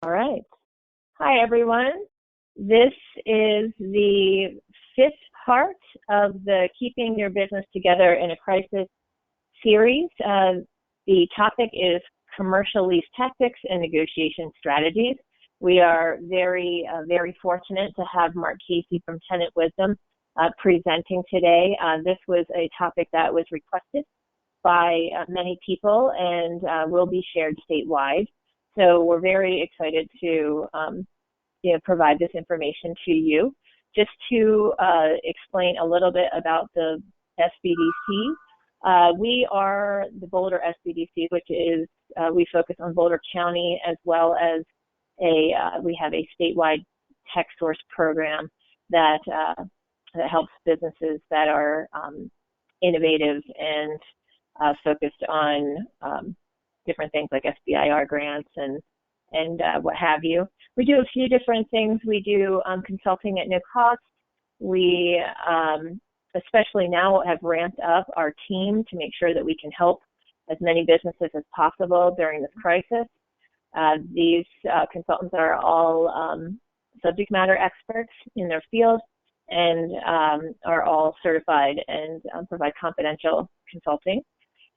All right. Hi, everyone. This is the fifth part of the Keeping Your Business Together in a Crisis series. The topic is commercial lease tactics and negotiation strategies. We are very fortunate to have Mark Casey from Tenant Wisdom presenting today. This was a topic that was requested by many people and will be shared statewide. So we're very excited to provide this information to you. Just to explain a little bit about the SBDC. We are the Boulder SBDC, which is, we focus on Boulder County as well as we have a statewide tech source program that helps businesses that are innovative and focused on different things like SBIR grants and what have you. We do a few different things. We do consulting at no cost. We, especially now, have ramped up our team to make sure that we can help as many businesses as possible during this crisis. These consultants are all subject matter experts in their field and are all certified and provide confidential consulting.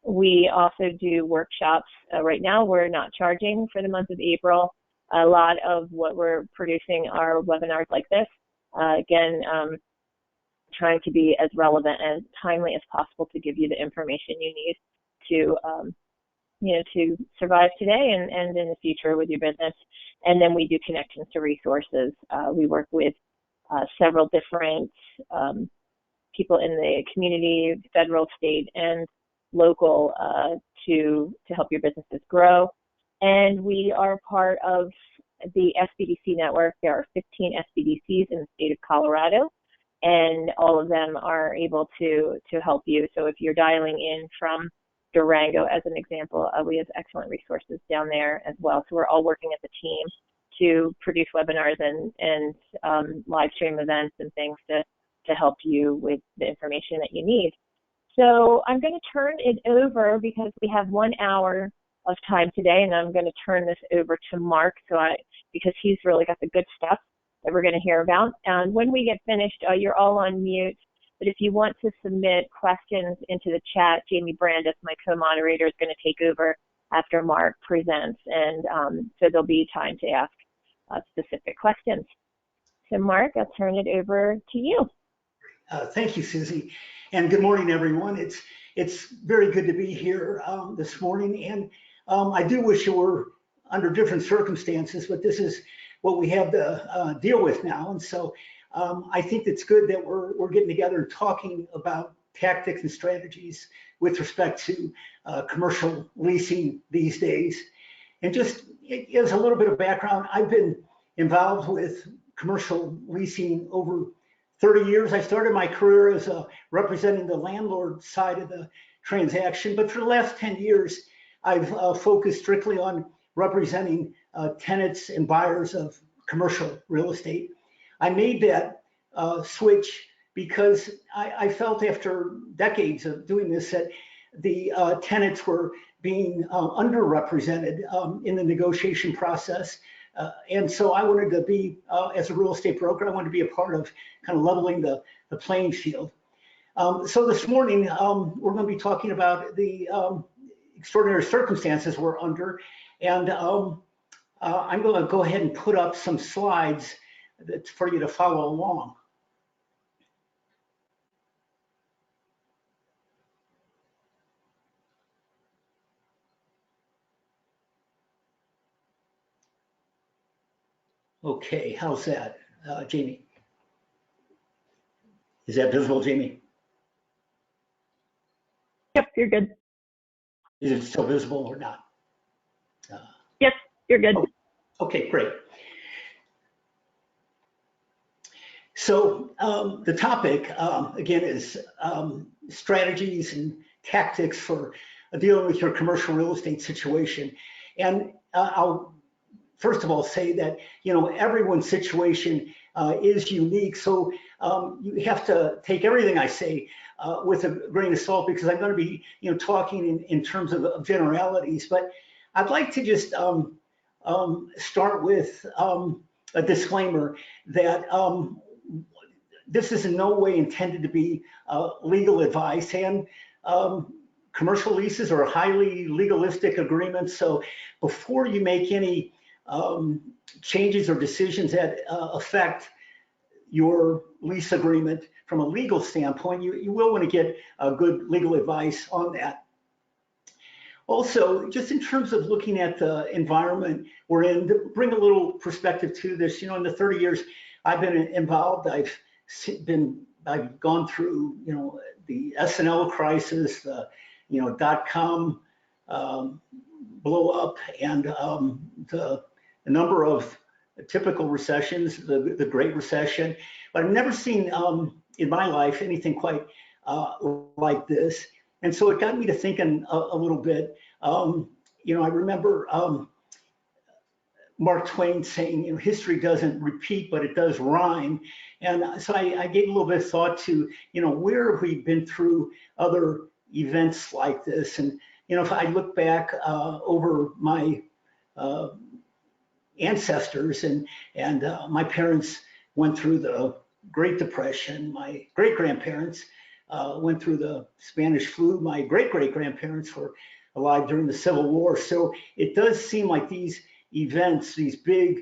We also do workshops. Right now, we're not charging for the month of April. A lot of what we're producing are webinars like this. Again, trying to be as relevant and timely as possible to give you the information you need to, to survive today and in the future with your business. And then we do connections to resources. We work with several different people in the community, federal, state, and local to help your businesses grow. And we are part of the SBDC network. There are 15 SBDCs in the state of Colorado, and all of them are able to help you. So if you're dialing in from Durango, as an example, we have excellent resources down there as well. So we're all working as a team to produce webinars and live stream events and things to help you with the information that you need. So I'm going to turn it over because we have 1 hour of time today, and I'm going to turn this over to Mark because he's really got the good stuff that we're going to hear about. And when we get finished, you're all on mute, but if you want to submit questions into the chat, Jamie Brandis, my co-moderator, is going to take over after Mark presents, and so there'll be time to ask specific questions. So Mark, I'll turn it over to you. Thank you, Susie, and good morning, everyone. It's very good to be here this morning, and I do wish it were under different circumstances, but this is what we have to deal with now. And so I think it's good that we're getting together and talking about tactics and strategies with respect to commercial leasing these days. And just as a little bit of background, I've been involved with commercial leasing over 30 years. I started my career as representing the landlord side of the transaction, but for the last 10 years, I've focused strictly on representing tenants and buyers of commercial real estate. I made that switch because I felt after decades of doing this that the tenants were being underrepresented in the negotiation process. And so I wanted to be, as a real estate broker, I wanted to be a part of kind of leveling the playing field. So this morning, we're going to be talking about the extraordinary circumstances we're under. And I'm going to go ahead and put up some slides for you to follow along. Okay, how's that, Jamie? Is that visible, Jamie? Yep, you're good. Is it still visible or not? Yes, you're good. Okay, great. So the topic, again, is strategies and tactics for dealing with your commercial real estate situation. And I'll first of all say that, everyone's situation is unique. So you have to take everything I say with a grain of salt, because I'm going to be, talking in terms of generalities. But I'd like to just start with a disclaimer that this is in no way intended to be legal advice, and commercial leases are highly legalistic agreements. So before you make any changes or decisions that affect your lease agreement from a legal standpoint, you will want to get good legal advice on that. Also, just in terms of looking at the environment we're in, to bring a little perspective to this, you know, in the 30 years I've been involved, I've gone through, you know, the S&L crisis, the, you know, .com blow up, and the number of typical recessions, the Great Recession. But I've never seen in my life anything quite like this. And so it got me to thinking a little bit. You know, I remember Mark Twain saying, you know, history doesn't repeat, but it does rhyme. And so I gave a little bit of thought to, you know, where have we been through other events like this? And, you know, if I look back over my ancestors, and my parents went through the Great Depression, my great-grandparents went through the Spanish flu, my great-great-grandparents were alive during the Civil War. So it does seem like these events, these big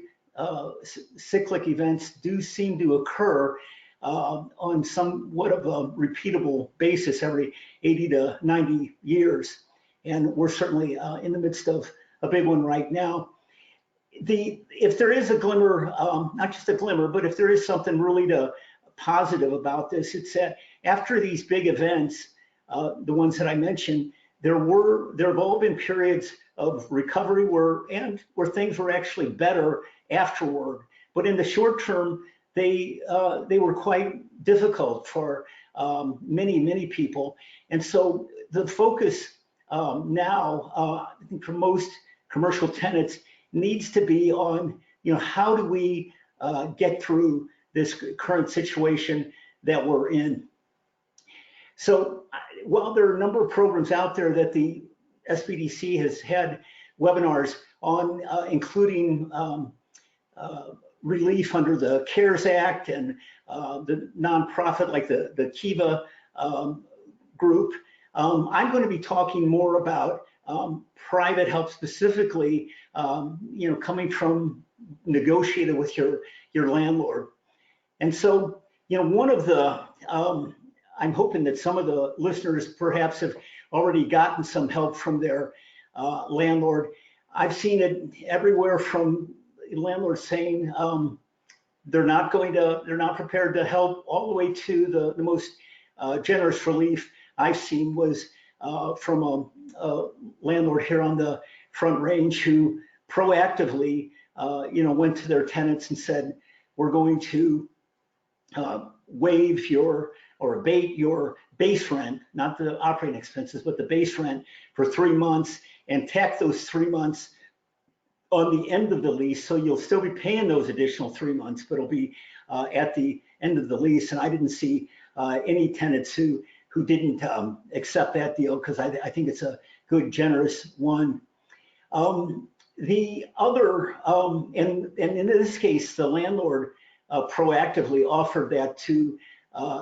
cyclic events, do seem to occur on somewhat of a repeatable basis every 80 to 90 years. And we're certainly in the midst of a big one right now. If there is a glimmer, not just a glimmer, but if there is something really positive about this, it's that after these big events, the ones that I mentioned, there have all been periods of recovery where things were actually better afterward. But in the short term, they were quite difficult for many people. And so the focus now, I think for most commercial tenants, needs to be on, you know, how do we get through this current situation that we're in. So while there are a number of programs out there that the SBDC has had webinars on, including relief under the CARES Act and the nonprofit like the Kiva group, I'm going to be talking more about private help, specifically, you know, coming from negotiated with your landlord. And so, you know, one of the, I'm hoping that some of the listeners perhaps have already gotten some help from their landlord. I've seen it everywhere from landlords saying they're not prepared to help, all the way to the most generous relief I've seen was from a landlord here on the Front Range who proactively, you know, went to their tenants and said, we're going to waive your or abate your base rent, not the operating expenses, but the base rent for 3 months, and tack those 3 months on the end of the lease. So you'll still be paying those additional 3 months, but it'll be at the end of the lease. And I didn't see any tenants who didn't accept that deal, because I think it's a good, generous one. The other, and in this case, the landlord proactively offered that to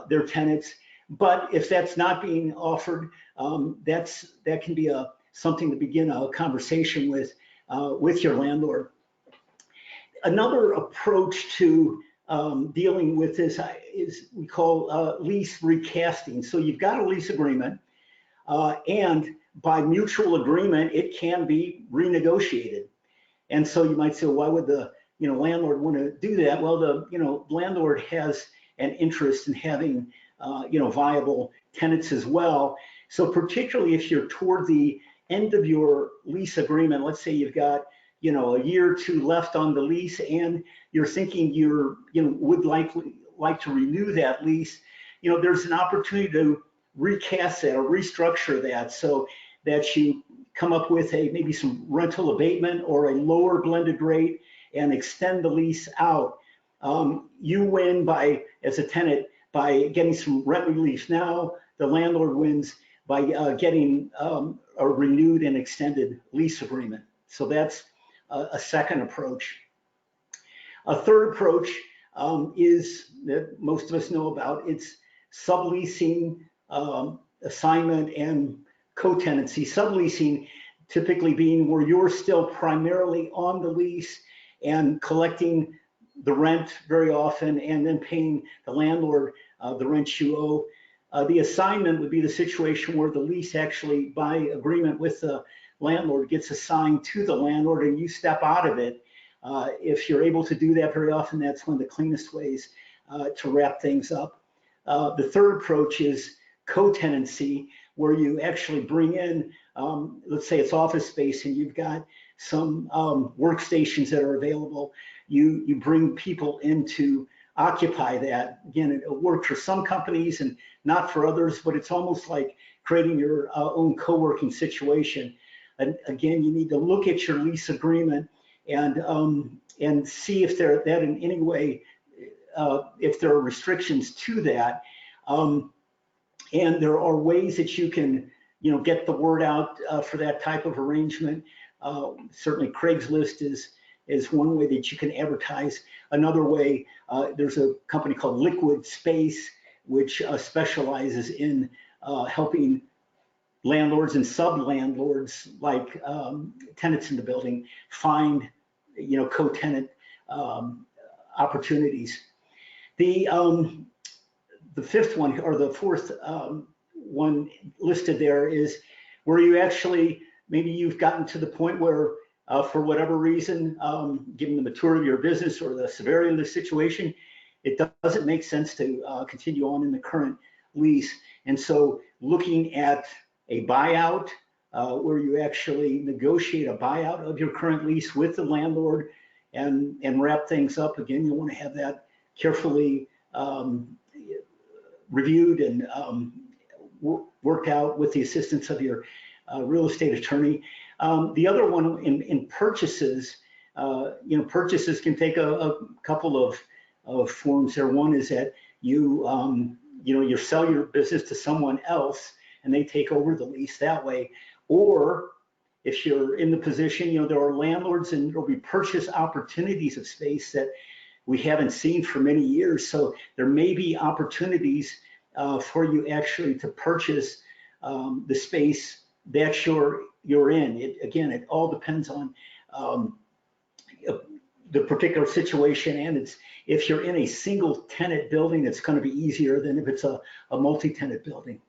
their tenants. But if that's not being offered, that can be something to begin a conversation with your landlord. Another approach to dealing with this is we call lease recasting. So you've got a lease agreement, and by mutual agreement, it can be renegotiated. And so you might say, well, why would the landlord want to do that? Well, the landlord has an interest in having viable tenants as well. So particularly if you're toward the end of your lease agreement, let's say you've got a year or two left on the lease, and you're thinking would like to renew that lease, there's an opportunity to recast that or restructure that so that you come up with maybe some rental abatement or a lower blended rate and extend the lease out. You win as a tenant by getting some rent relief now. The landlord wins by getting a renewed and extended lease agreement. So that's a second approach. A third approach is that most of us know about. It's subleasing, assignment, and co-tenancy. Subleasing typically being where you're still primarily on the lease and collecting the rent very often and then paying the landlord the rent you owe. The assignment would be the situation where the lease actually, by agreement with the landlord, gets assigned to the landlord and you step out of it. If you're able to do that very often, that's one of the cleanest ways to wrap things up. The third approach is co-tenancy, where you actually bring in, let's say it's office space and you've got some workstations that are available. You bring people in to occupy that. Again, it works for some companies and not for others, but it's almost like creating your own co-working situation. And again, you need to look at your lease agreement and see if that in any way, if there are restrictions to that. And there are ways that you can, get the word out for that type of arrangement. Certainly Craigslist is one way that you can advertise. Another way, there's a company called Liquid Space, which specializes in helping landlords and sub-landlords, like tenants in the building, find, co-tenant opportunities. The fifth one, or the fourth one listed there, is where you actually, maybe you've gotten to the point where for whatever reason, given the maturity of your business or the severity of the situation, it doesn't make sense to continue on in the current lease. And so looking at a buyout, where you actually negotiate a buyout of your current lease with the landlord and wrap things up. Again, you want to have that carefully reviewed and worked out with the assistance of your real estate attorney. The other one in purchases, purchases can take a couple of forms there. One is that you sell your business to someone else and they take over the lease that way. Or if you're in the position, there are landlords and there'll be purchase opportunities of space that we haven't seen for many years. So there may be opportunities for you actually to purchase the space that you're in. It all depends on the particular situation, and if you're in a single tenant building, it's going to be easier than if it's a multi-tenant building.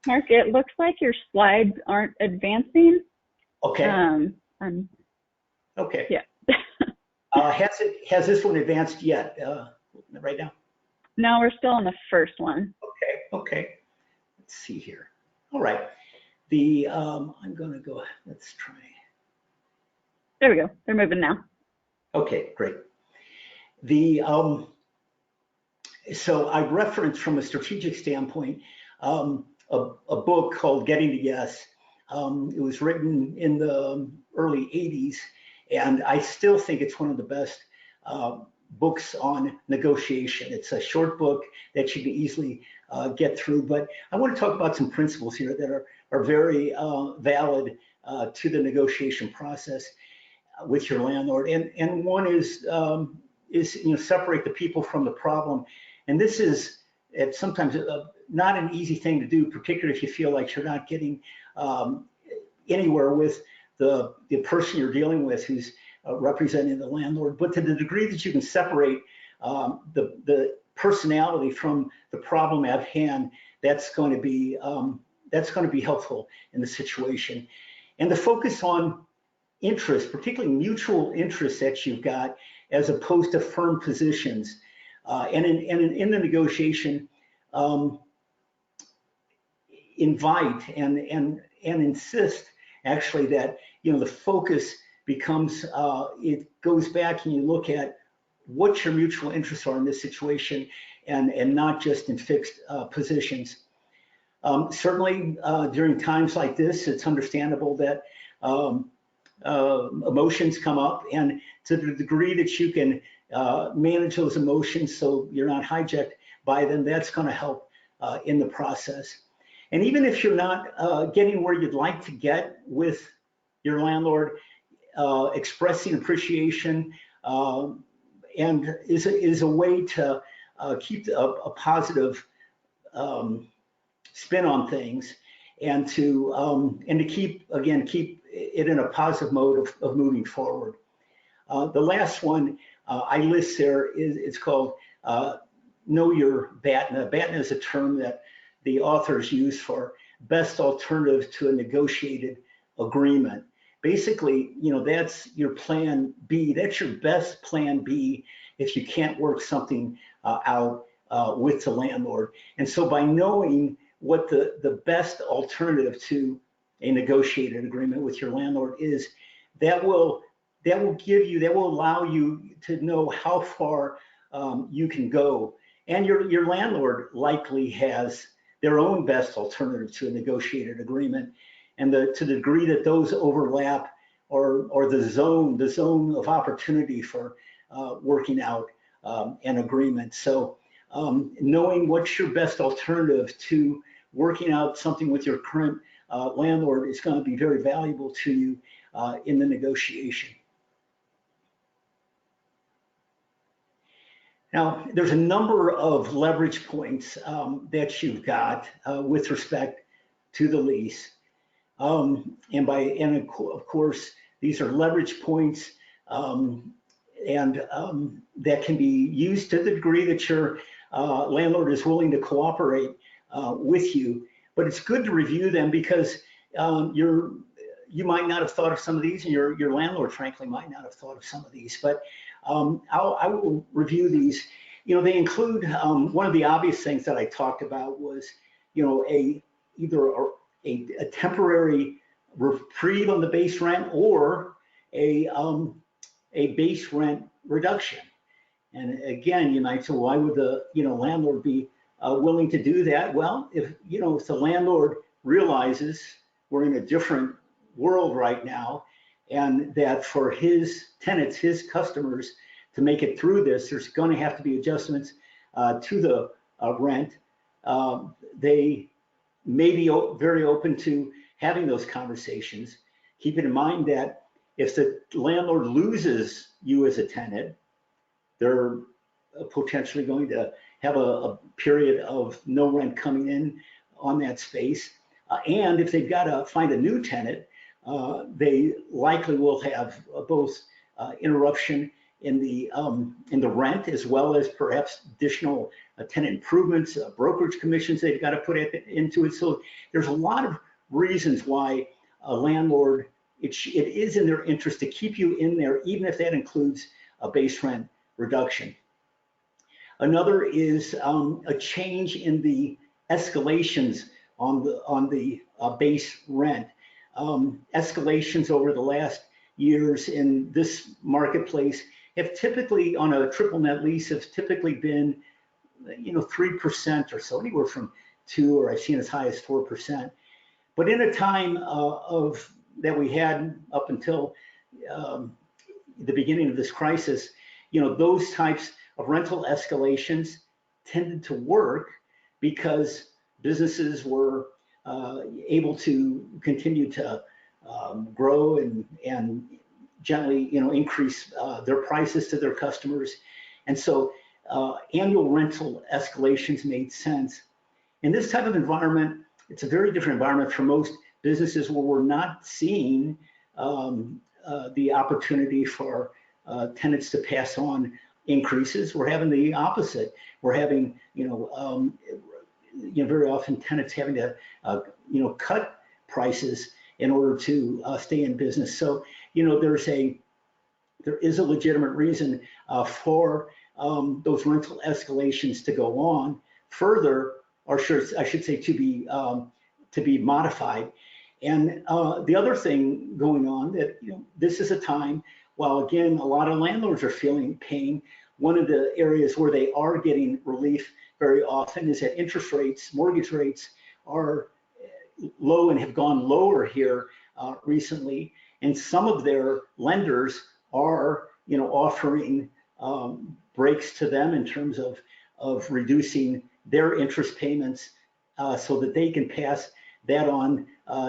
Mark, it looks like your slides aren't advancing. Okay. Okay. Yeah. Has this one advanced yet right now? No, we're still on the first one. Okay. Let's see here. All right. I'm going to go, let's try. There we go. They're moving now. Okay, great. So I referenced from a strategic standpoint a book called Getting to Yes. It was written in the early 80s, and I still think it's one of the best books on negotiation. It's a short book that you can easily get through, but I want to talk about some principles here that are very valid to the negotiation process with your landlord. And one is separate the people from the problem. And this is sometimes not an easy thing to do, particularly if you feel like you're not getting anywhere with the person you're dealing with who's representing the landlord. But to the degree that you can separate the personality from the problem at hand, that's going to be helpful in the situation. And to focus on interest, particularly mutual interests that you've got, as opposed to firm positions. And in the negotiation, invite and insist actually that the focus becomes it goes back and you look at what your mutual interests are in this situation, and not just in fixed positions. Certainly during times like this, it's understandable that emotions come up, and to the degree that you can manage those emotions so you're not hijacked by them, that's going to help in the process. And even if you're not getting where you'd like to get with your landlord, expressing appreciation and is a way to keep a positive spin on things, and to keep it in a positive mode of moving forward. The last one I list there it's called know your BATNA. BATNA is a term that the authors use for best alternative to a negotiated agreement. Basically, that's your plan B. That's your best plan B if you can't work something out with the landlord. And so by knowing what the best alternative to a negotiated agreement with your landlord is, that will allow you to know how far you can go. And your landlord likely has their own best alternative to a negotiated agreement. And to the degree that those overlap, or the zone of opportunity for working out an agreement. So knowing what's your best alternative to working out something with your current landlord is going to be very valuable to you in the negotiation. Now, there's a number of leverage points that you've got with respect to the lease. And of course, these are leverage points that can be used to the degree that your landlord is willing to cooperate with you. But it's good to review them, because you might not have thought of some of these, and your landlord, frankly, might not have thought of some of these. But I will review these. They include one of the obvious things that I talked about was, either a temporary reprieve on the base rent, or a base rent reduction. And again, you might say, why would the landlord be willing to do that? Well, if the landlord realizes we're in a different world right now, and that for his tenants, his customers, to make it through this, there's going to have to be adjustments to the rent. They may be very open to having those conversations, keeping in mind that if the landlord loses you as a tenant, they're potentially going to have a period of no rent coming in on that space. And if they've got to find a new tenant, they likely will have both interruption in the rent, as well as perhaps additional tenant improvements, brokerage commissions they've got to put into it. So there's a lot of reasons why a landlord, it is in their interest to keep you in there, even if that includes a base rent reduction. Another is a change in the escalations on the base rent. Escalations over the last years in this marketplace have typically, on a triple net lease, have typically been 3% or so, anywhere from 2%, or I've seen as high as 4%. But in a time that we had up until the beginning of this crisis, those types of rental escalations tended to work because businesses were able to continue to grow and gently, increase their prices to their customers. And so annual rental escalations made sense. In this type of environment, it's a very different environment for most businesses, where we're not seeing the opportunity for tenants to pass on increases. We're having the opposite. We're having, very often tenants having to, cut prices in order to stay in business. So, there is a legitimate reason for those rental escalations to go on further, or I should say to be modified. And the other thing going on, that this is a time, while again a lot of landlords are feeling pain, one of the areas where they are getting relief very often is that interest rates, mortgage rates, are low and have gone lower here recently. And some of their lenders are, offering breaks to them in terms of reducing their interest payments so that they can pass that on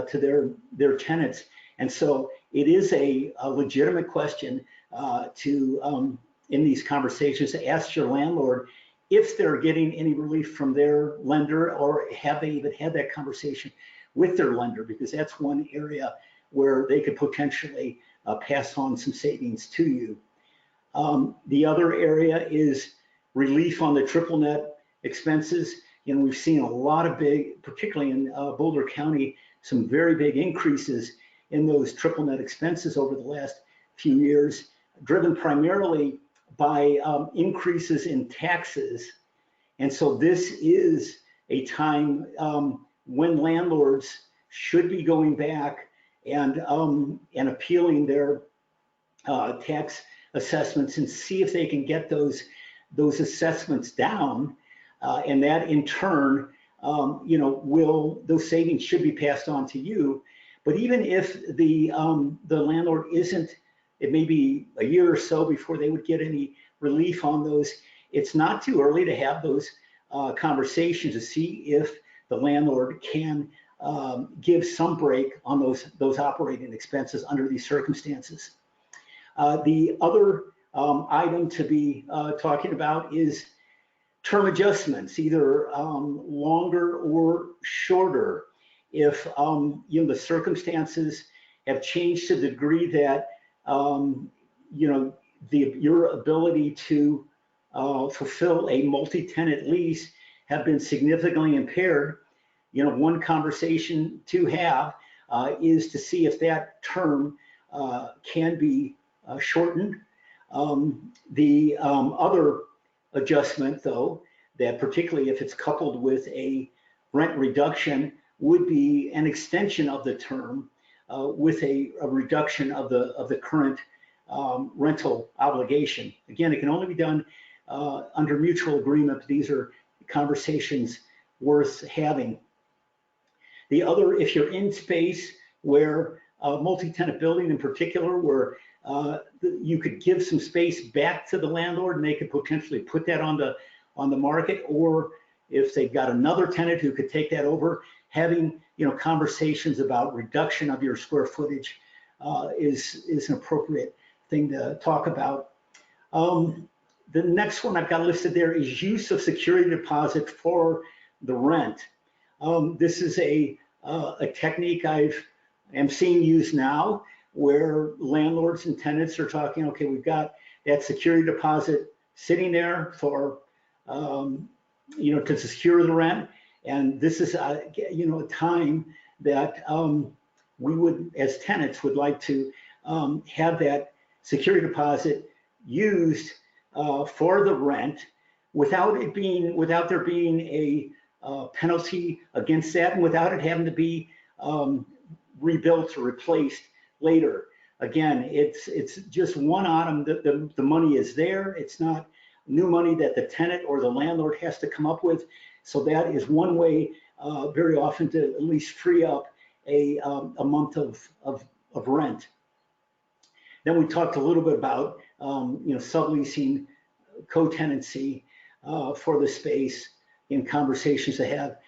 to their tenants. And so it is a legitimate question to in these conversations to ask your landlord if they're getting any relief from their lender, or have they even had that conversation with their lender, because that's one area where they could potentially pass on some savings to you. The other area is relief on the triple net expenses. You know, we've seen a lot of big, particularly in Boulder County, some very big increases in those triple net expenses over the last few years, driven primarily by increases in taxes. And so this is a time when landlords should be going back and appealing their tax assessments and see if they can get those assessments down, and that in turn, you know, those savings should be passed on to you. But even if the landlord isn't, it may be a year or so before they would get any relief on those. It's not too early to have those conversations to see if the landlord can give some break on those operating expenses under these circumstances. The other item to be talking about is term adjustments, either longer or shorter. If you know, the circumstances have changed to the degree that you know, your ability to fulfill a multi-tenant lease have been significantly impaired, you know, one conversation to have is to see if that term can be shortened. The other adjustment, though, that particularly if it's coupled with a rent reduction, would be an extension of the term with a reduction of the current rental obligation. Again, it can only be done under mutual agreement, but these are conversations worth having. The other, if you're in space where multi-tenant building in particular, where you could give some space back to the landlord and they could potentially put that on the market, or if they've got another tenant who could take that over, having, you know, conversations about reduction of your square footage is an appropriate thing to talk about. The next one I've got listed there is use of security deposit for the rent. This is a technique am seeing used now, where landlords and tenants are talking, okay, we've got that security deposit sitting there for, you know, to secure the rent. And this is, you know, a time that we would, as tenants, would like to have that security deposit used for the rent without there being a penalty against that, and without it having to be rebuilt or replaced later. Again, it's just one item. The money is there. It's not new money that the tenant or the landlord has to come up with. So that is one way very often to at least free up a month of rent. Then we talked a little bit about you know, subleasing, co-tenancy for the space, in conversations to have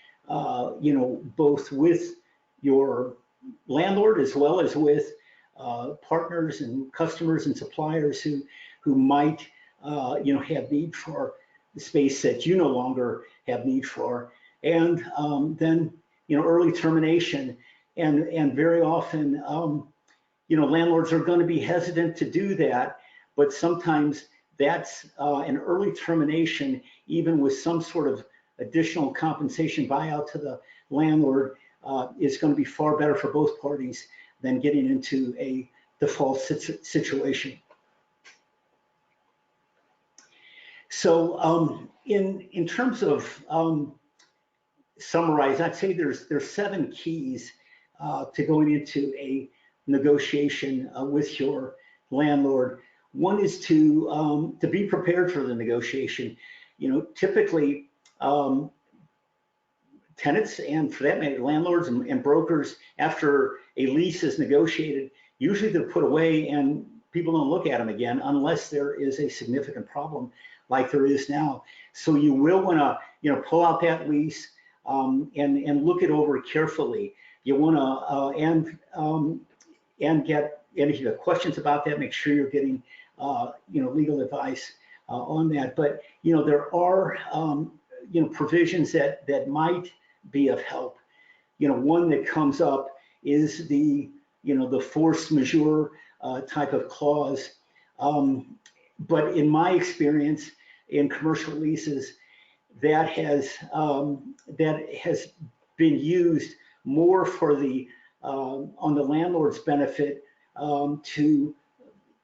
you know, both with your landlord as well as with partners and customers and suppliers who might you know, have need for the space that you no longer have need for. And then, you know, early termination, and very often you know, landlords are going to be hesitant to do that, but sometimes that's an early termination, even with some sort of additional compensation buyout to the landlord, is going to be far better for both parties than getting into a default situation. So in terms of summarize, I'd say there's 7 keys to going into a negotiation with your landlord. One is to be prepared for the negotiation. You know, typically tenants, and for that matter, landlords and brokers, after a lease is negotiated, usually they're put away and people don't look at them again unless there is a significant problem like there is now. So you will want to, you know, pull out that lease and look it over carefully. You want to, and if you have questions about that, make sure you're getting legal advice on that. But there are provisions that might be of help. One that comes up is the force majeure type of clause. But in my experience in commercial leases, that has been used more for the on the landlord's benefit to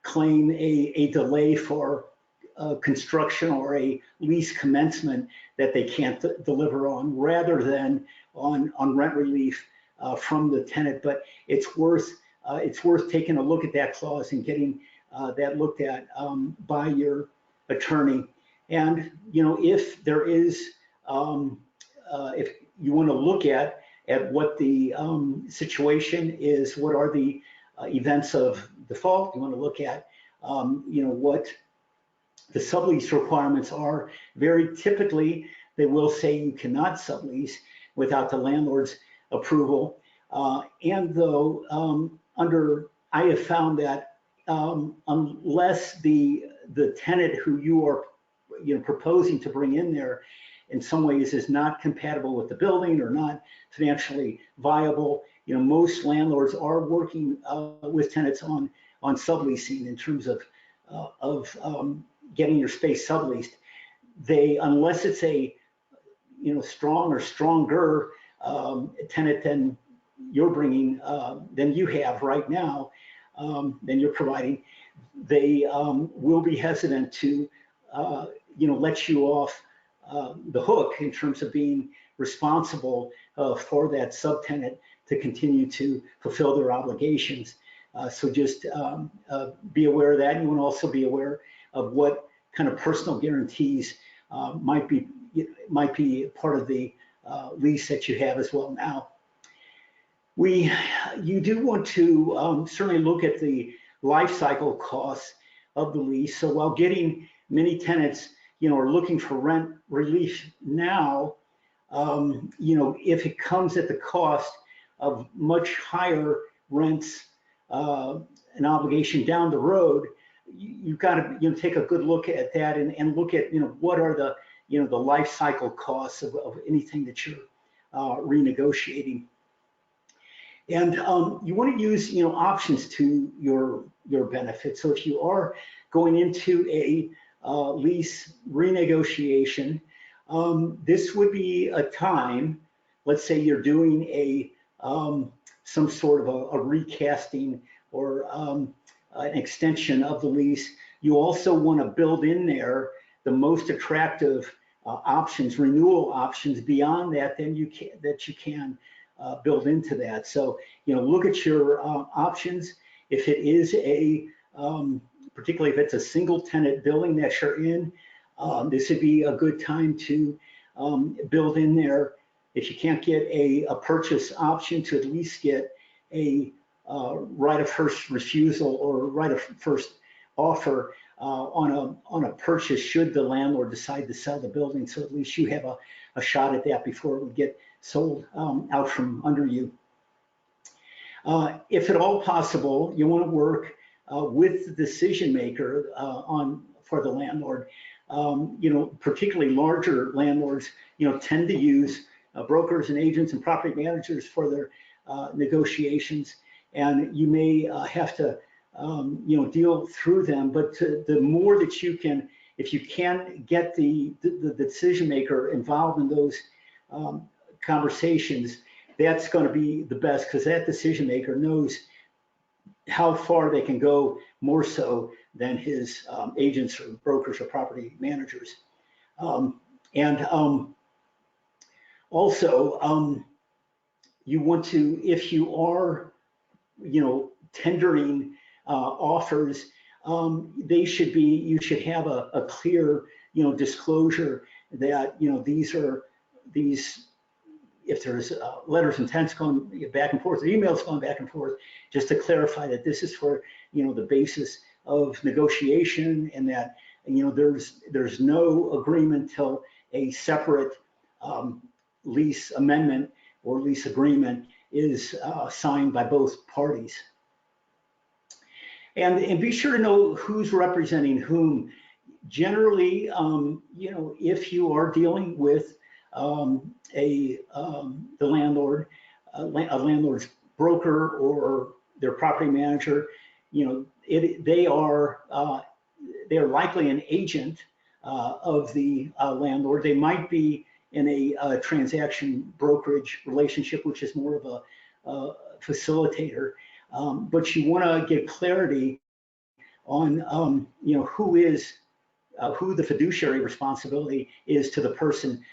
claim a delay for construction or a lease commencement that they can't deliver on, rather than on rent relief from the tenant. But it's worth taking a look at that clause and getting that looked at by your attorney. And if there is, if you want to look at what the situation is, what are the events of default, you want to look at what the sublease requirements are. Very typically, they will say you cannot sublease without the landlord's approval. And though I have found that unless the tenant who you are proposing to bring in there in some ways is not compatible with the building or not financially viable, most landlords are working with tenants on subleasing in terms of getting your space subleased. Unless it's a strong or stronger tenant than you're bringing, than you have right now, than you're providing, they will be hesitant to let you off the hook in terms of being responsible for that subtenant to continue to fulfill their obligations. So just be aware of that. You want to also be aware of what kind of personal guarantees might be part of the lease that you have as well now. You do want to certainly look at the life cycle costs of the lease. So while many tenants are looking for rent relief now, if it comes at the cost of much higher rents, an obligation down the road, you've got to take a good look at that and look at what are the life cycle costs of anything that you're renegotiating. And you want to use options to your benefit. So if you are going into a lease renegotiation, this would be a time. Let's say you're doing some sort of a recasting or an extension of the lease. You also want to build in there the most attractive options, renewal options beyond that you can build into that. So look at your options. If it is particularly if it's a single tenant building that you're in, this would be a good time to build in there. If you can't get a purchase option, to at least get a right of first refusal or right of first offer on a purchase should the landlord decide to sell the building. So at least you have a shot at that before it would get sold out from under you. If at all possible, you want to work with the decision maker for the landlord. Particularly larger landlords, tend to use brokers and agents and property managers for their negotiations, and you may have to deal through them. But the more that you can, if you can get the decision maker involved in those conversations, that's going to be the best, because that decision maker knows how far they can go, more so than his agents or brokers or property managers. Also, you want to, if you are, tendering offers, you should have a clear, disclosure that, if there's letters of intent going back and forth, or emails going back and forth, just to clarify that this is for, the basis of negotiation, and that, there's no agreement till a separate lease amendment or lease agreement is signed by both parties. And be sure to know who's representing whom. Generally, if you are dealing with the landlord, a landlord's broker or their property manager, they are likely an agent of the landlord. They might be in a transaction brokerage relationship, which is more of a facilitator. But you want to get clarity on who the fiduciary responsibility is to the person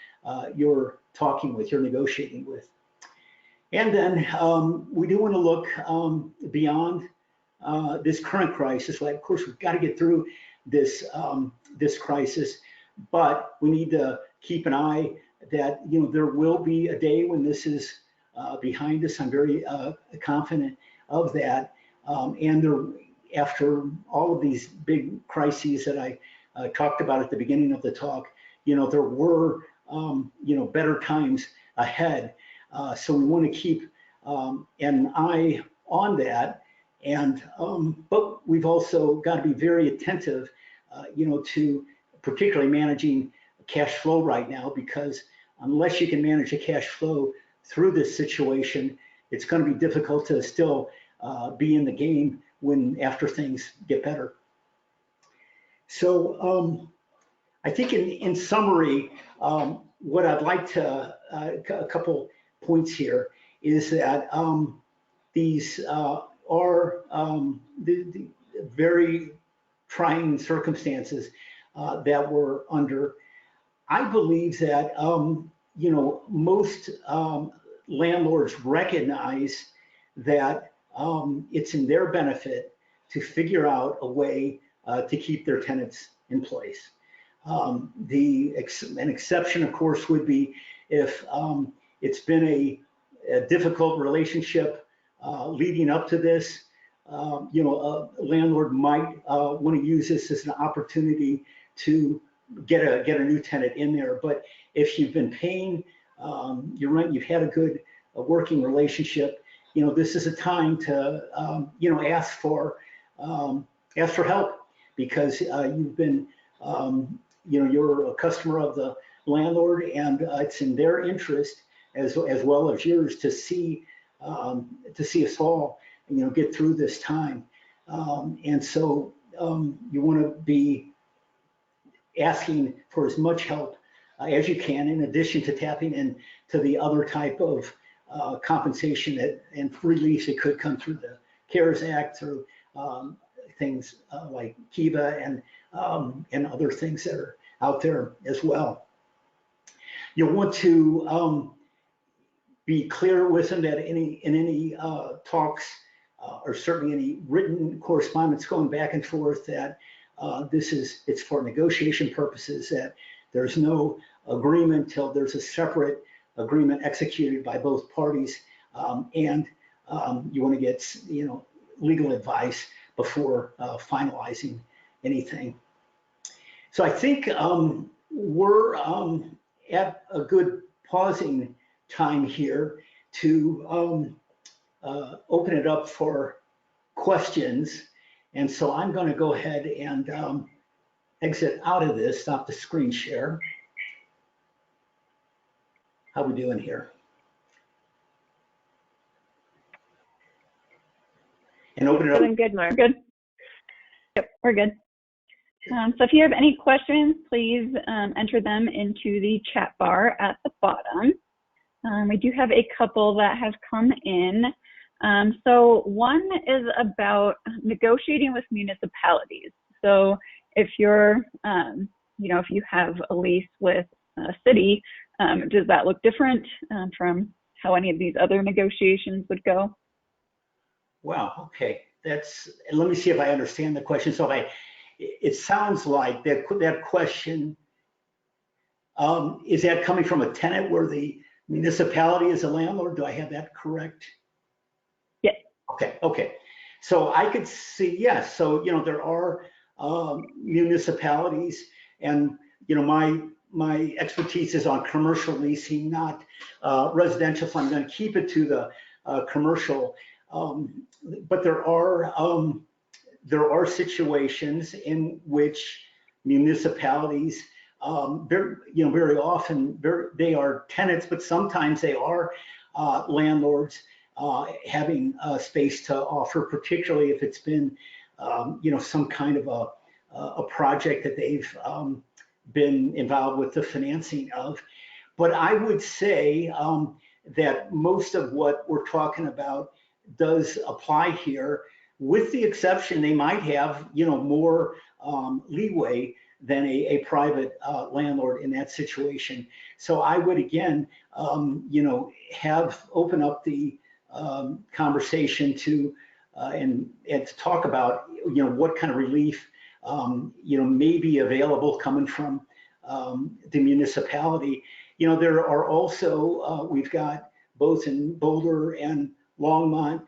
you're talking with, you're negotiating with. And then we do want to look beyond this current crisis. Like, of course, we've got to get through this crisis, but we need to keep an eye that there will be a day when this is behind us. I'm very confident of that. And after all of these big crises that I talked about at the beginning of the talk, there were better times ahead. So we want to keep an eye on that. And but we've also got to be very attentive, to particularly managing cash flow right now, because unless you can manage the cash flow through this situation, it's going to be difficult to still be in the game after things get better. So I think in summary, what I'd like to, a couple points here is that these are the very trying circumstances that we're under. I believe that most landlords recognize that it's in their benefit to figure out a way to keep their tenants in place. An exception, of course, would be if it's been a difficult relationship leading up to this. A landlord might want to use this as an opportunity to get a new tenant in there. But if you've been paying your rent, you've had a good working relationship, this is a time to ask for help, because you've been you're a customer of the landlord, and it's in their interest as well as yours to see us all get through this time. And so you want to be asking for as much help as you can, in addition to tapping into the other type of compensation and relief that could come through the CARES Act, through things like Kiva and other things that are out there as well. You'll want to be clear with them that in any talks or certainly any written correspondence going back and forth, that it's for negotiation purposes, that there's no agreement till there's a separate agreement executed by both parties, and you want to get legal advice before finalizing anything. So I think we're at a good pausing time here to open it up for questions. And so I'm going to go ahead and exit out of this, stop the screen share. How we doing here? And open it up. Doing good, Mark. Good. Yep, we're good. So if you have any questions, please enter them into the chat bar at the bottom. We do have a couple that have come in. So one is about negotiating with municipalities. So if you're, if you have a lease with a city, does that look different from how any of these other negotiations would go? Wow, okay. Let me see if I understand the question. So it sounds like that question, is that coming from a tenant where the municipality is a landlord? Do I have that correct? Yes. Okay. So I could see, yes. So, there are municipalities, and, my expertise is on commercial leasing, not residential. So I'm going to keep it to the commercial. But there are there are situations in which municipalities, very often they are tenants, but sometimes they are landlords having space to offer, particularly if it's been, some kind of a project that they've been involved with the financing of. But I would say that most of what we're talking about does apply here, with the exception they might have, more leeway than a private landlord in that situation. So I would again, open up the conversation to and to talk about, what kind of relief, may be available coming from the municipality. There are also, we've got both in Boulder and Longmont,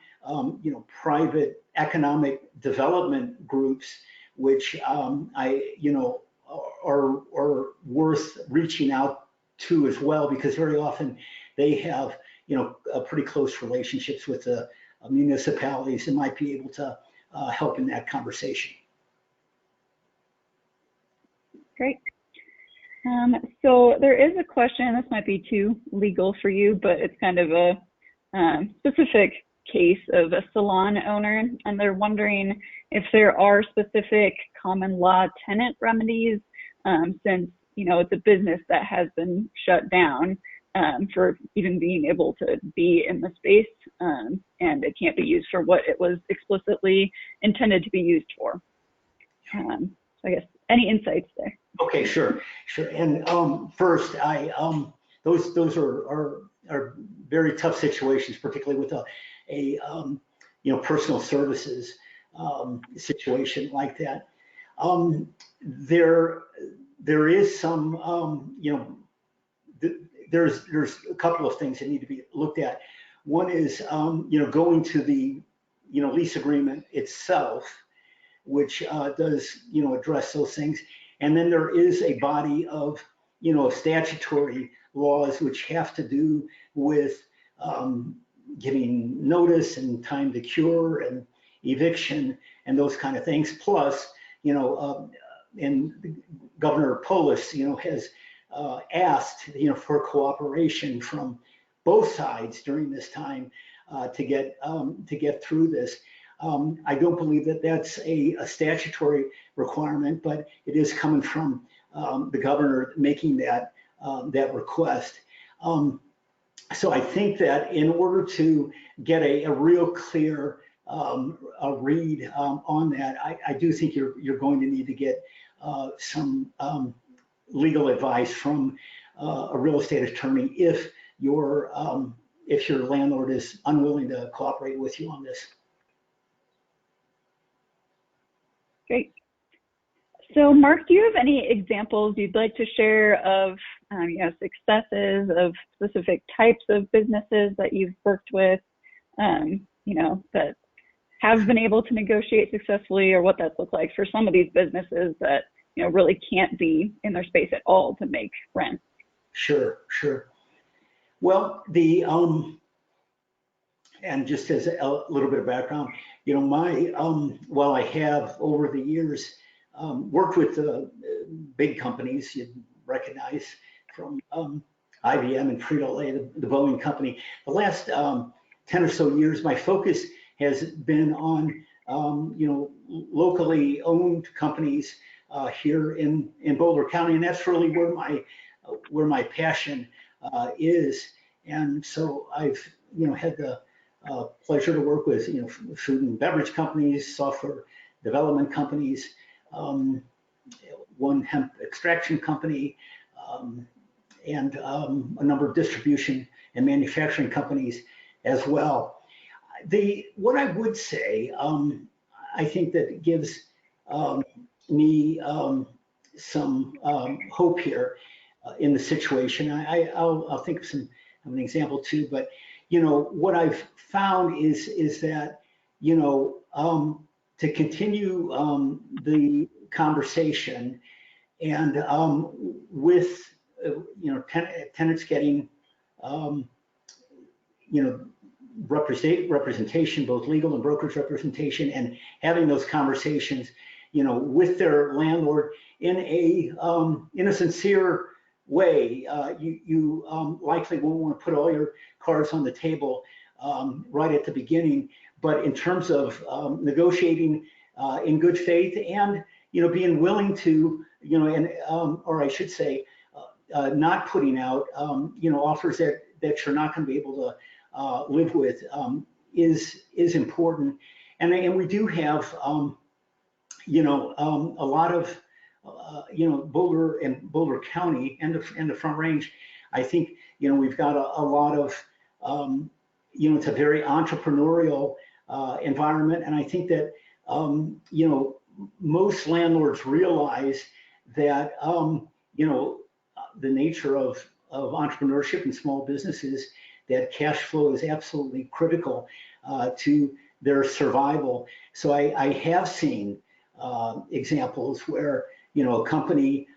private economic development groups, which are worth reaching out to as well, because very often they have, pretty close relationships with the municipalities and might be able to help in that conversation. Great. So there is a question, this might be too legal for you, but it's kind of a specific case of a salon owner, and they're wondering if there are specific common law tenant remedies, since, it's a business that has been shut down for even being able to be in the space, and it can't be used for what it was explicitly intended to be used for. So I guess any insights there? Okay, sure. And first, those are very tough situations, particularly with a personal services situation like that. There is some, there's a couple of things that need to be looked at. One is, going to the, lease agreement itself, which does, address those things. And then there is a body of, statutory laws which have to do with giving notice and time to cure and eviction and those kind of things. Plus, and Governor Polis, has asked, for cooperation from both sides during this time to get through this. I don't believe that that's a statutory requirement, but it is coming from the governor making that request. So I think that in order to get a real clear read on that, I do think you're going to need to get some legal advice from a real estate attorney if your landlord is unwilling to cooperate with you on this. Great. So Mark, do you have any examples you'd like to share of successes of specific types of businesses that you've worked with, that have been able to negotiate successfully, or what that's looked like for some of these businesses that, really can't be in their space at all to make rent? Sure. Well, and just as a little bit of background, while I have over the years worked with big companies you'd recognize from IBM and Frito-Lay, the Boeing company, the last 10 or so years, my focus has been on locally owned companies here in Boulder County, and that's really where my passion is. And so I've had the pleasure to work with food and beverage companies, software development companies, one hemp extraction company, and a number of distribution and manufacturing companies as well. What I would say, I think that it gives me some hope here in the situation. I'll think of an example too, but what I've found is that to continue the conversation and with tenants getting representation, both legal and brokerage representation, and having those conversations, with their landlord in a sincere way. You likely won't want to put all your cards on the table right at the beginning, but in terms of negotiating in good faith and being willing to or I should say not putting out offers that you're not going to be able to live with is important. And we do have a lot of Boulder and Boulder County and the Front Range. I think we've got a lot of it's a very entrepreneurial environment, and I think that most landlords realize that the nature of entrepreneurship and small businesses, that cash flow is absolutely critical to their survival. So I have seen examples where a company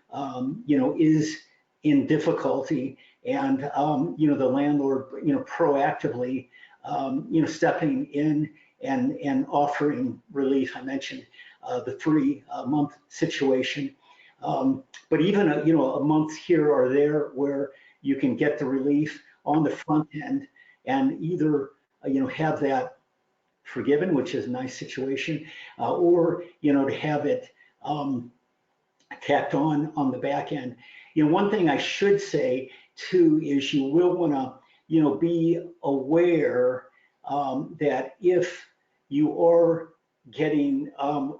is in difficulty, and the landlord proactively stepping in and offering relief. I mentioned the 3-month situation, but even a month here or there where you can get the relief on the front end and either have that forgiven, which is a nice situation, or to have it tacked on the back end. One thing I should say too is you will want to be aware that if you are getting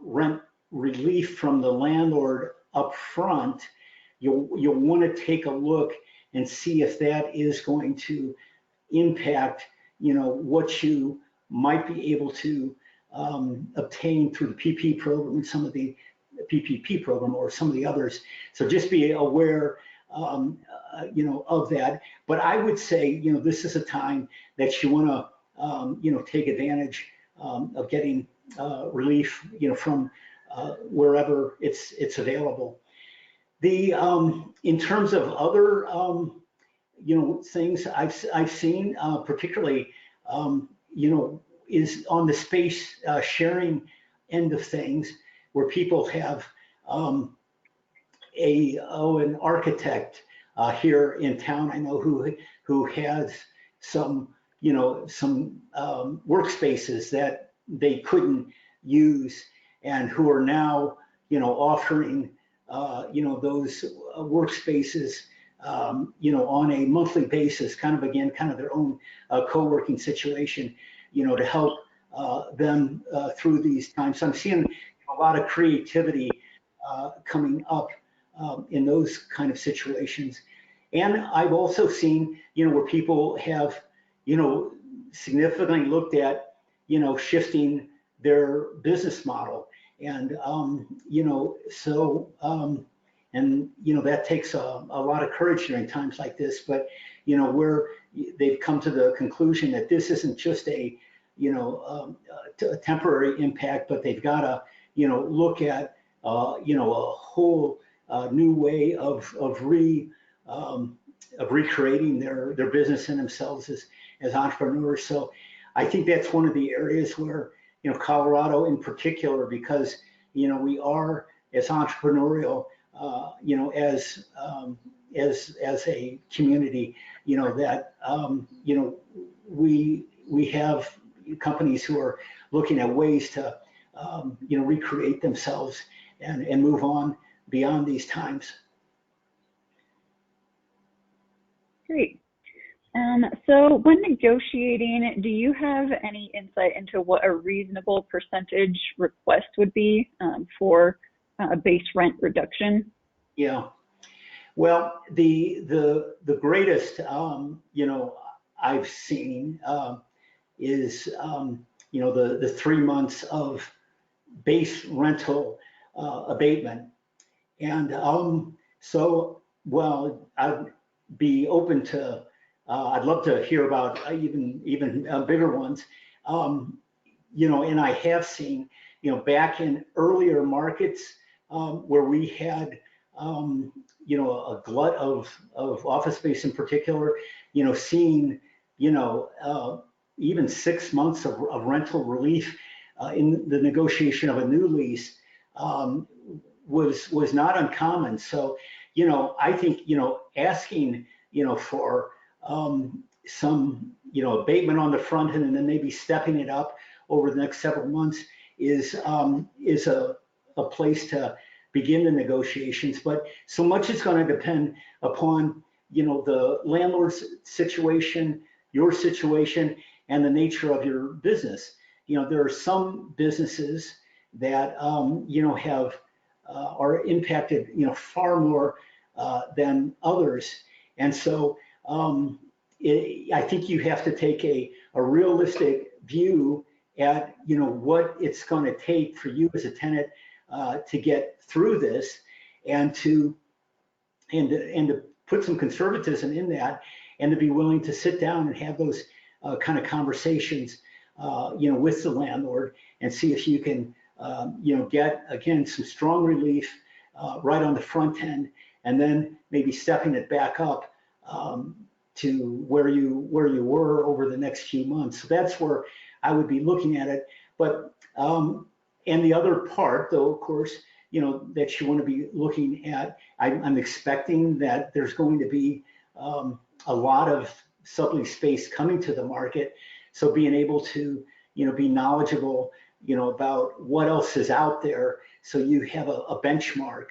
rent relief from the landlord up front, you'll want to take a look and see if that is going to impact what you might be able to obtain through the PP program and some of the PPP program or some of the others. So just be aware of that. But I would say this is a time that you want to take advantage of getting relief from wherever it's available. The in terms of other things I've seen, particularly is on the space sharing end of things, where people have an architect here in town I know who has some workspaces that they couldn't use, and who are now offering those workspaces on a monthly basis, kind of their own co-working situation, to help them through these times. So I'm seeing a lot of creativity coming up in those kind of situations. And I've also seen, where people have, significantly looked at, shifting their business model. And, that takes a lot of courage during times like this, but, where they've come to the conclusion that this isn't just a temporary impact, but they've got to, look at, a whole new way of recreating their business and themselves as entrepreneurs. So I think that's one of the areas where, Colorado in particular, because, we are as entrepreneurial, as a community, that, we have companies who are looking at ways to, recreate themselves and move on beyond these times. Great. So when negotiating, do you have any insight into what a reasonable percentage request would be for a base rent reduction? Yeah. Well, the greatest, I've seen is, the 3 months of base rental abatement. And so, well, I'd be open to, I'd love to hear about even bigger ones, and I have seen, back in earlier markets where we had, a glut of office space in particular, seeing, even 6 months of rental relief in the negotiation of a new lease was not uncommon. So, I think, asking, for some, abatement on the front end and then maybe stepping it up over the next several months is a place to begin the negotiations. But so much is going to depend upon, the landlord's situation, your situation, and the nature of your business. There are some businesses that, have are impacted, far more than others. And so I think you have to take a realistic view at, what it's going to take for you as a tenant to get through this, and to put some conservatism in that, and to be willing to sit down and have those kind of conversations, with the landlord, and see if you can, get, again, some strong relief right on the front end, and then maybe stepping it back up to where you were over the next few months. So that's where I would be looking at it. But and the other part, though, of course, that you want to be looking at, I'm expecting that there's going to be a lot of sublease space coming to the market. So being able to, be knowledgeable, about what else is out there, so you have a benchmark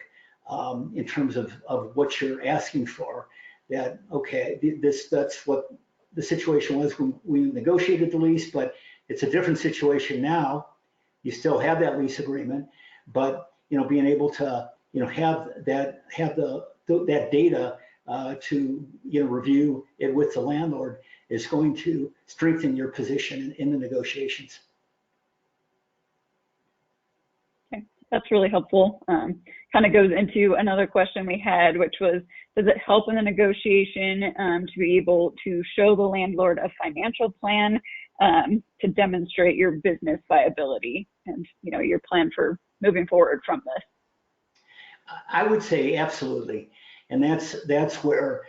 in terms of what you're asking for. That, okay, that's what the situation was when we negotiated the lease, but it's a different situation now. You still have that lease agreement, but being able to have that data to review it with the landlord is going to strengthen your position in the negotiations. Okay, that's really helpful. Kind of goes into another question we had, which was, does it help in the negotiation to be able to show the landlord a financial plan to demonstrate your business viability and your plan for moving forward from this? I would say absolutely, and that's where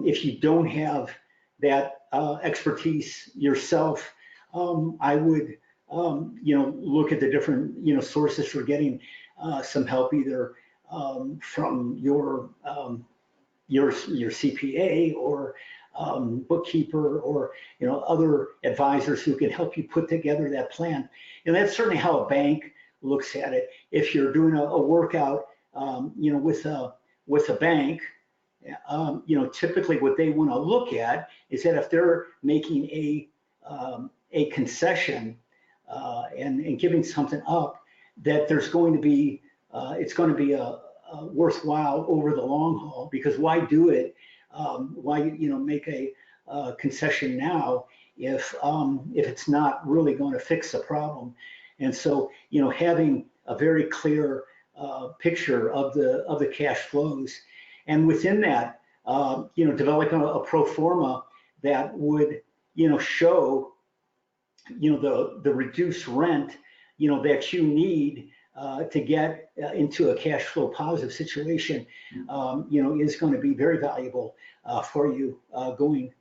if you don't have that expertise yourself, I would look at the different sources for getting some help, either from your CPA or bookkeeper, or other advisors who can help you put together that plan. And that's certainly how a bank looks at it. If you're doing a workout with a bank, typically what they want to look at is that if they're making a concession and giving something up, that there's going to be it's going to be a worthwhile over the long haul. Because why do it? Why make a concession now if it's not really going to fix the problem? And so having a very clear picture of the cash flows, and within that developing a pro forma that would show the reduced rent that you need to get into a cash flow positive situation, is going to be very valuable for you going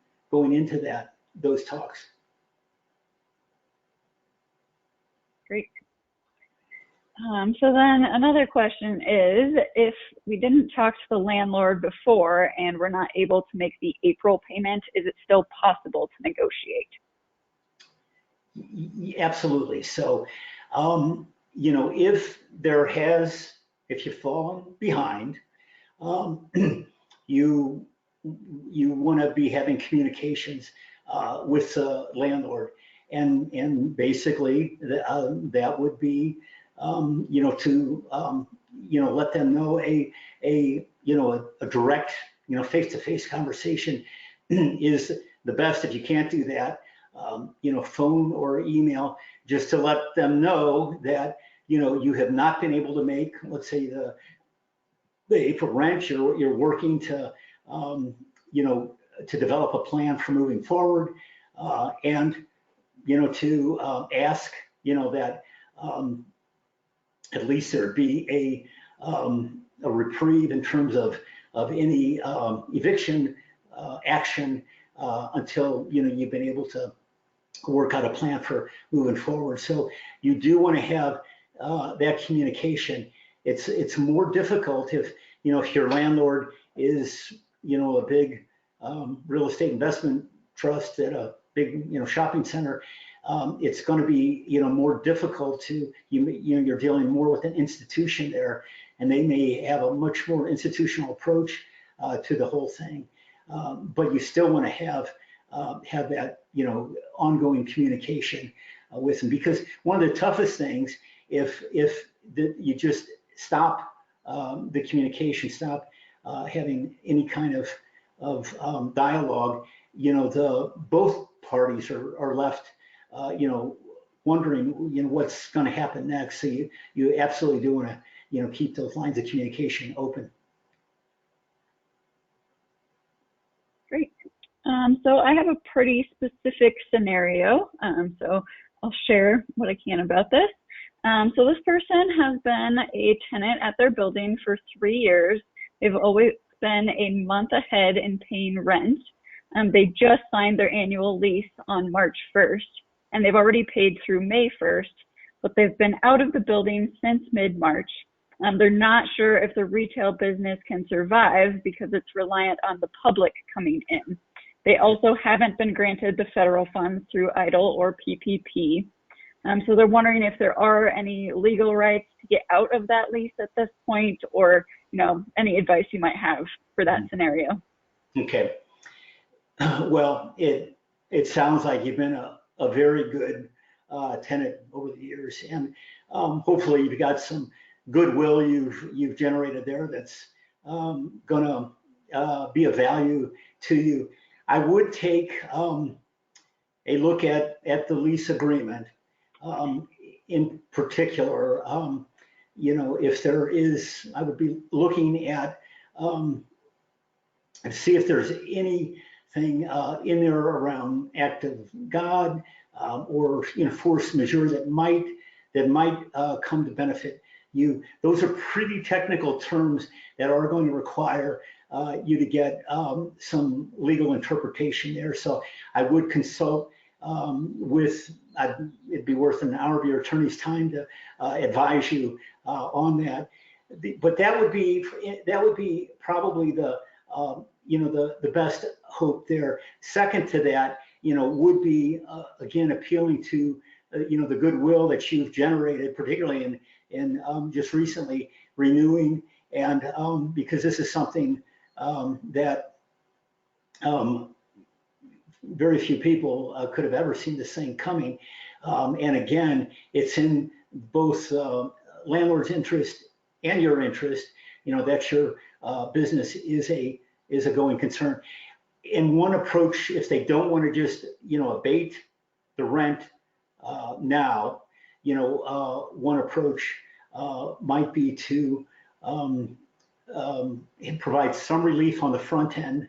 into those talks. Great. So then another question is, if we didn't talk to the landlord before and we're not able to make the April payment, is it still possible to negotiate? Absolutely. So, if you've fallen behind, you want to be having communications with the landlord, and basically that would be to let them know a direct face-to-face conversation is the best. If you can't do that, phone or email, just to let them know that you have not been able to make, let's say, the April rent. You're working to to develop a plan for moving forward, and to ask that at least there be a reprieve in terms of any eviction action until you've been able to work out a plan for moving forward. So you do want to have that communication. It's more difficult if, if your landlord is, a big real estate investment trust at a big, shopping center. It's going to be, more difficult to, you're dealing more with an institution there, and they may have a much more institutional approach to the whole thing. But you still want to have that, ongoing communication with them, because one of the toughest things, if you just stop the communication, stop having any kind of dialogue, both parties are left, wondering, what's going to happen next. So you absolutely do want to, keep those lines of communication open. Great. So I have a pretty specific scenario. So I'll share what I can about this. So this person has been a tenant at their building for 3 years. They've always been a month ahead in paying rent. They just signed their annual lease on March 1st, and they've already paid through May 1st, but they've been out of the building since mid-March. They're not sure if the retail business can survive because it's reliant on the public coming in. They also haven't been granted the federal funds through EIDL or PPP. So they're wondering if there are any legal rights to get out of that lease at this point, or any advice you might have for that scenario. Okay. Well, it sounds like you've been a very good tenant over the years, and hopefully you've got some goodwill you've generated there that's going to be of value to you. I would take a look at the lease agreement. In particular, if there is, I would be looking at and see if there's anything in there around act of God or force majeure that might come to benefit you. Those are pretty technical terms that are going to require you to get some legal interpretation there. So I would consult it'd be worth an hour of your attorney's time to advise you on that. But that would be probably the best hope there. Second to that, would be again appealing to the goodwill that you've generated, particularly in just recently renewing, and because this is something that very few people could have ever seen this thing coming. And again, it's in both landlord's interest and your interest, that your business is a going concern. In one approach, if they don't want to just, abate the rent now, one approach might be to provide some relief on the front end,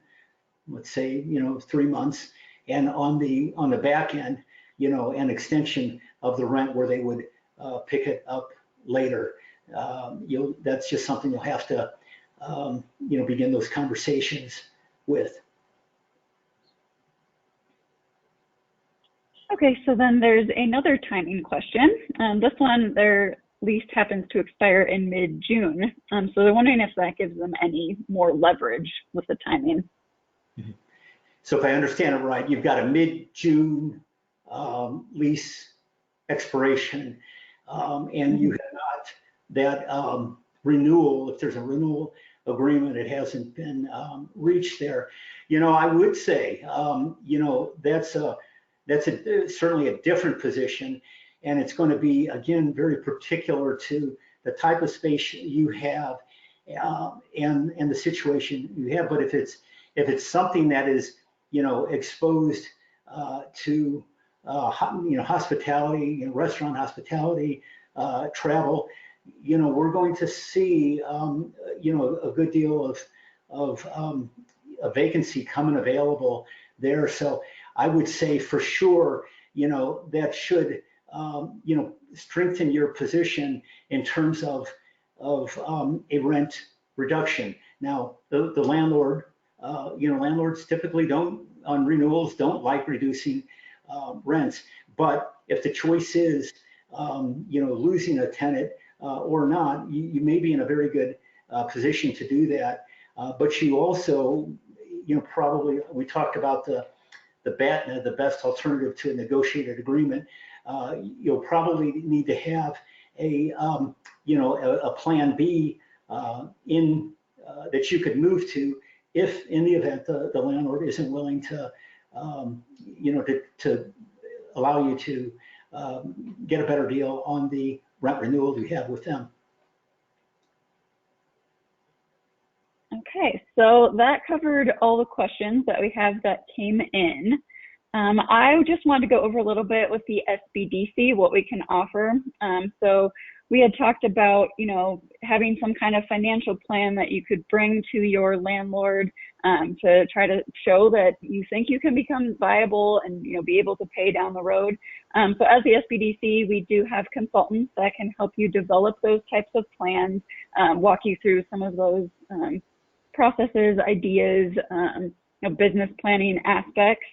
let's say, 3 months, and on the back end, an extension of the rent where they would pick it up later. That's just something you'll have to, begin those conversations with. Okay, so then there's another timing question. This one, their lease happens to expire in mid-June. So they're wondering if that gives them any more leverage with the timing. Mm-hmm. So if I understand it right, you've got a mid-June lease expiration, and you have not that renewal. If there's a renewal agreement, it hasn't been reached there. I would say, that's certainly a different position, and it's going to be, again, very particular to the type of space you have and the situation you have. But if it's something that is exposed to hospitality, restaurant hospitality, travel, we're going to see a good deal of a vacancy coming available there. So I would say for sure, that should strengthen your position in terms of a rent reduction. Now, the landlord, landlords typically on renewals don't like reducing rents. But if the choice is, losing a tenant or not, you may be in a very good position to do that. But you also, probably, we talked about the best alternative to a negotiated agreement. You'll probably need to have a plan B that you could move to if, in the event, the landlord isn't willing to, to allow you to get a better deal on the rent renewal you have with them. Okay, so that covered all the questions that we have that came in. I just wanted to go over a little bit with the SBDC, what we can offer. So we had talked about, having some kind of financial plan that you could bring to your landlord to try to show that you think you can become viable and, be able to pay down the road. So as the SBDC, we do have consultants that can help you develop those types of plans, walk you through some of those processes, ideas, business planning aspects.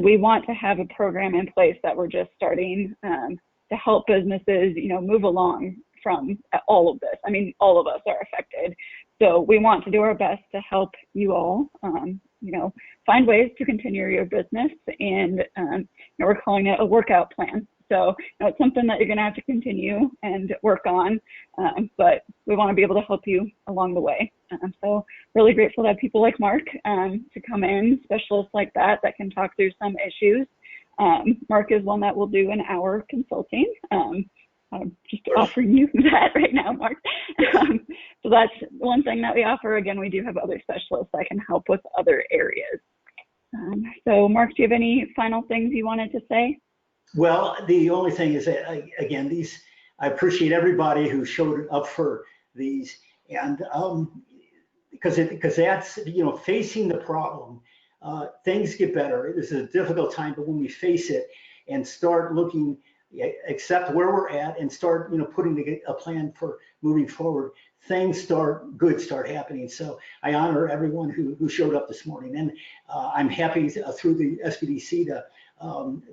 We want to have a program in place that we're just starting to help businesses, move along from all of this. I mean, all of us are affected. So we want to do our best to help you all, find ways to continue your business. And we're calling it a workout plan. So it's something that you're going to have to continue and work on, but we want to be able to help you along the way. So really grateful to have people like Mark to come in, specialists like that can talk through some issues. Mark is one that will do an hour consulting. I'm just offering you that right now, Mark. So that's one thing that we offer. Again, we do have other specialists that can help with other areas. So Mark, do you have any final things you wanted to say? Well, the only thing is that, again, I appreciate everybody who showed up for these, and because that's, facing the problem, things get better. This is a difficult time, but when we face it and start looking, accept where we're at and start, putting a plan for moving forward, things start happening. So I honor everyone who showed up this morning, and I'm happy through the SBDC to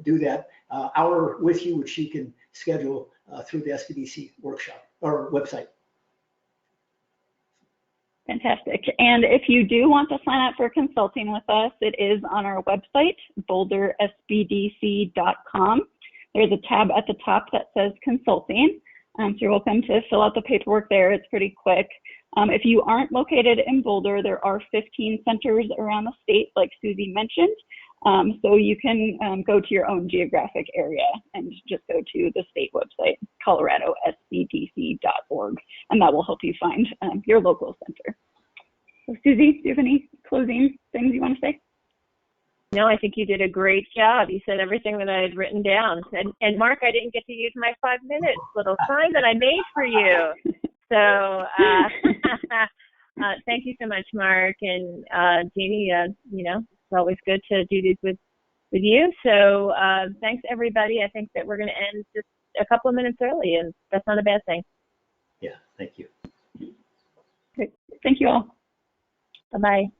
do that hour with you, which you can schedule through the SBDC workshop or website. Fantastic. And if you do want to sign up for consulting with us, it is on our website, bouldersbdc.com. There's a tab at the top that says consulting. So you're welcome to fill out the paperwork there. It's pretty quick. If you aren't located in Boulder, there are 15 centers around the state, like Susie mentioned. So you can go to your own geographic area and just go to the state website, coloradosbdc.org, and that will help you find your local center. So Susie, do you have any closing things you want to say? No, I think you did a great job. You said everything that I had written down. And Mark, I didn't get to use my 5 minutes little sign that I made for you. So thank you so much, Mark. And Jeannie, it's always good to do these with you. So thanks, everybody. I think that we're going to end just a couple of minutes early, and that's not a bad thing. Yeah, thank you. Great. Thank you all. Bye-bye.